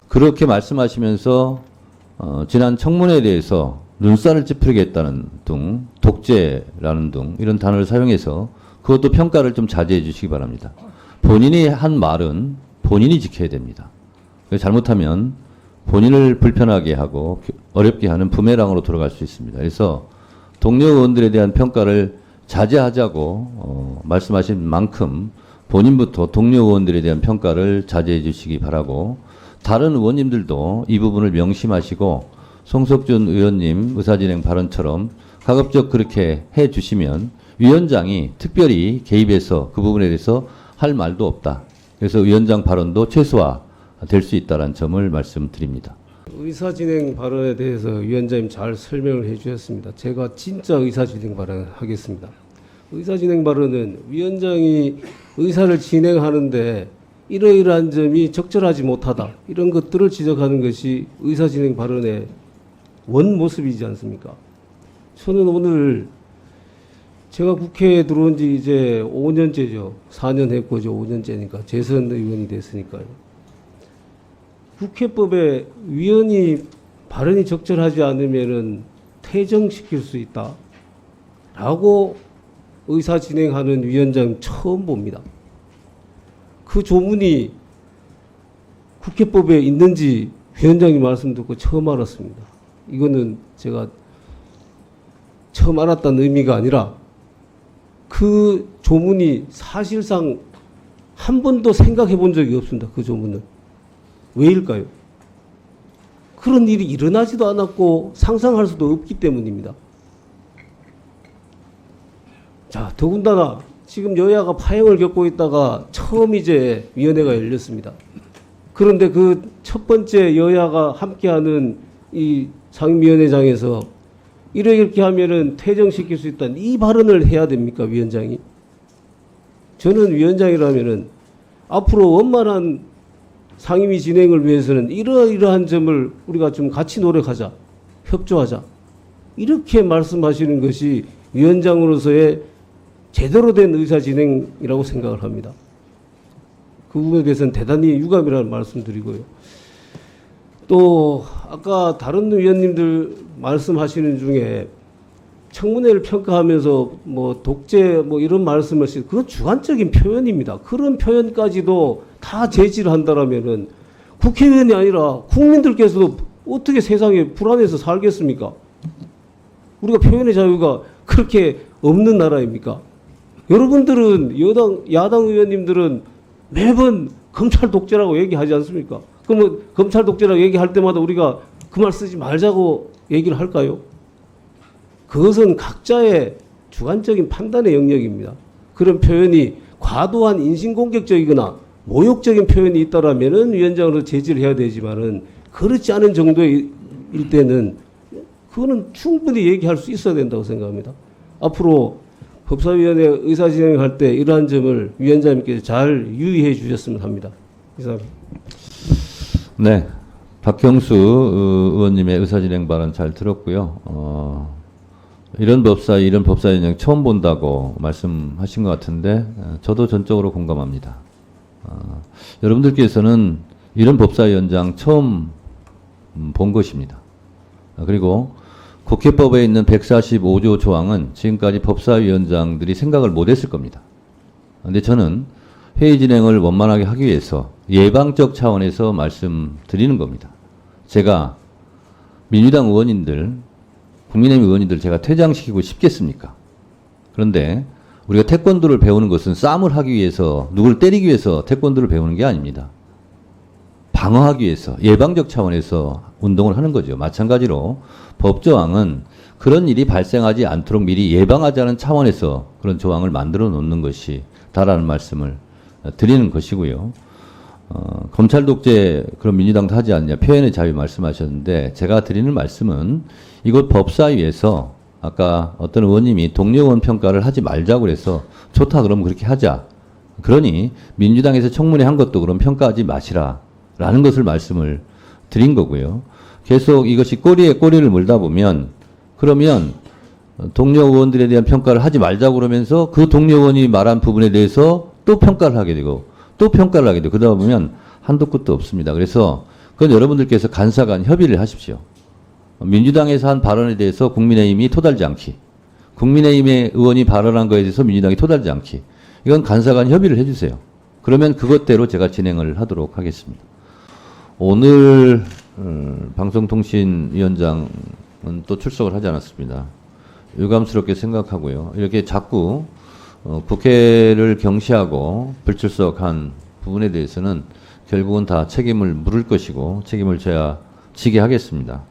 그렇게 말씀하시면서 지난 청문회에 대해서 눈살을 찌푸리겠다는 등, 독재라는 등 이런 단어를 사용해서 그것도 평가를 좀 자제해 주시기 바랍니다. 본인이 한 말은 본인이 지켜야 됩니다. 잘못하면 본인을 불편하게 하고 어렵게 하는 부메랑으로 돌아갈 수 있습니다. 그래서 동료 의원들에 대한 평가를 자제하자고 말씀하신 만큼 본인부터 동료 의원들에 대한 평가를 자제해 주시기 바라고, 다른 의원님들도 이 부분을 명심하시고 송석준 의원님 의사진행 발언처럼 가급적 그렇게 해 주시면 위원장이 특별히 개입해서 그 부분에 대해서 할 말도 없다. 그래서 위원장 발언도 최소화될 수 있다는 점을 말씀드립니다. 의사진행 발언에 대해서 위원장님 잘 설명을 해주셨습니다. 제가 진짜 의사진행 발언을 하겠습니다. 의사진행 발언은 위원장이 의사를 진행하는데 이러이러한 점이 적절하지 못하다, 이런 것들을 지적하는 것이 의사진행 발언의 원 모습이지 않습니까? 저는 오늘 제가 국회에 들어온 지 이제 5년째죠. 4년 했고 이제 5년째니까 재선 의원이 됐으니까요. 국회법에 위원이 발언이 적절하지 않으면은 퇴정시킬 수 있다라고 의사 진행하는 위원장 처음 봅니다. 그 조문이 국회법에 있는지 위원장님 말씀 듣고 처음 알았습니다. 이거는 제가 처음 알았다는 의미가 아니라 그 조문이 사실상 한 번도 생각해 본 적이 없습니다. 그 조문은. 왜일까요? 그런 일이 일어나지도 않았고 상상할 수도 없기 때문입니다. 자, 더군다나 지금 여야가 파행을 겪고 있다가 처음 이제 위원회가 열렸습니다. 그런데 그 첫 번째 여야가 함께하는 이 상임위원회장에서 이렇게 하면은 퇴정시킬 수 있다는 이 발언을 해야 됩니까, 위원장이? 저는 위원장이라면은 앞으로 원만한 상임위 진행을 위해서는 이러이러한 점을 우리가 좀 같이 노력하자, 협조하자, 이렇게 말씀하시는 것이 위원장으로서의 제대로 된 의사 진행이라고 생각을 합니다. 그 부분에 대해서는 대단히 유감이라는 말씀드리고요. 또 아까 다른 위원님들 말씀하시는 중에 청문회를 평가하면서 뭐 독재 뭐 이런 말씀을 하시고, 그건 주관적인 표현입니다. 그런 표현까지도 다 제지를 한다라면은 국회의원이 아니라 국민들께서도 어떻게 세상에 불안해서 살겠습니까? 우리가 표현의 자유가 그렇게 없는 나라입니까? 여러분들은 야당 의원님들은 매번 검찰 독재라고 얘기하지 않습니까? 그러면 검찰 독재라고 얘기할 때마다 우리가 그 말 쓰지 말자고 얘기를 할까요? 그것은 각자의 주관적인 판단의 영역입니다. 그런 표현이 과도한 인신공격적이거나 모욕적인 표현이 있다라면은 위원장으로 제지를 해야 되지만은 그렇지 않은 정도일 때는 그거는 충분히 얘기할 수 있어야 된다고 생각합니다. 앞으로 법사위원회 의사 진행할 때 이러한 점을 위원장님께서 잘 유의해 주셨으면 합니다. 이상입니다. 네, 박형수 의원님의 의사진행 발언 잘 들었고요. 이런 법사위원장 처음 본다고 말씀하신 것 같은데 저도 전적으로 공감합니다. 여러분들께서는 이런 법사위원장 처음 본 것입니다. 그리고 국회법에 있는 145조 조항은 지금까지 법사위원장들이 생각을 못했을 겁니다. 그런데 저는 회의 진행을 원만하게 하기 위해서 예방적 차원에서 말씀드리는 겁니다. 제가 민주당 의원님들, 국민의힘 의원님들 제가 퇴장시키고 싶겠습니까? 그런데 우리가 태권도를 배우는 것은 싸움을 하기 위해서, 누굴 때리기 위해서 태권도를 배우는 게 아닙니다. 방어하기 위해서, 예방적 차원에서 운동을 하는 거죠. 마찬가지로 법조항은 그런 일이 발생하지 않도록 미리 예방하자는 차원에서 그런 조항을 만들어 놓는 것이 다라는 말씀을 드리는 것이고요. 검찰 독재 그런 민주당도 하지 않냐, 표현의 자유 말씀하셨는데 제가 드리는 말씀은 이곳 법사위에서 아까 어떤 의원님이 동료 의원 평가를 하지 말자고 그래서 좋다 그러면 그렇게 하자. 그러니 민주당에서 청문회 한 것도 그럼 평가하지 마시라 라는 것을 말씀을 드린 거고요. 계속 이것이 꼬리에 꼬리를 물다 보면 그러면 동료 의원들에 대한 평가를 하지 말자고 그러면서 그 동료 의원이 말한 부분에 대해서 또 평가를 하게 되고 또 평가를 하게 되고 그러다 보면 한도 끝도 없습니다. 그래서 그건 여러분들께서 간사간 협의를 하십시오. 민주당에서 한 발언에 대해서 국민의힘이 토달지 않기, 국민의힘의 의원이 발언한 거에 대해서 민주당이 토달지 않기, 이건 간사간 협의를 해주세요. 그러면 그것대로 제가 진행을 하도록 하겠습니다. 오늘 방송통신위원장은 또 출석을 하지 않았습니다. 유감스럽게 생각하고요. 이렇게 자꾸 국회를 경시하고 불출석한 부분에 대해서는 결국은 다 책임을 물을 것이고 책임을 져야 지게 하겠습니다.